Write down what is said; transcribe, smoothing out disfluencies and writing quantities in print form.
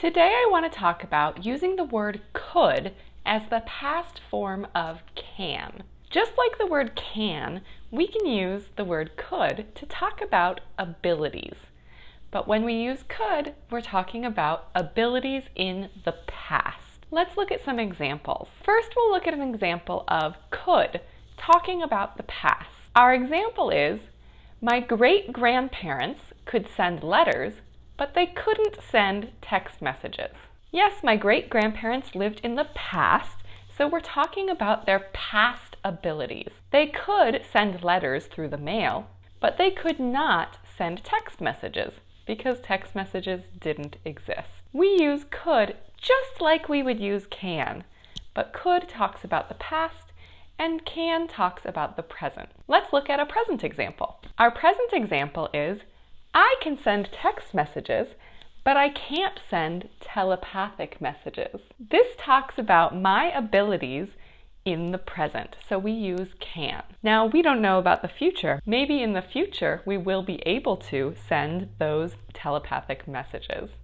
Today I want to talk about using the word could as the past form of can. Just like the word can, we can use the word could to talk about abilities. But when we use could, we're talking about abilities in the past. Let's look at some examples. First, we'll look at an example of could, talking about the past. Our example is, my great-grandparents could send letters, but they couldn't send text messages. Yes, my great-grandparents lived in the past, so we're talking about their past abilities. They could send letters through the mail, but they could not send text messages because text messages didn't exist. We use could just like we would use can, but could talks about the past and can talks about the present. Let's look at a present example. Our present example is, I can send text messages, but I can't send telepathic messages. This talks about my abilities in the present, so we use can. Now, we don't know about the future. Maybe in the future we will be able to send those telepathic messages.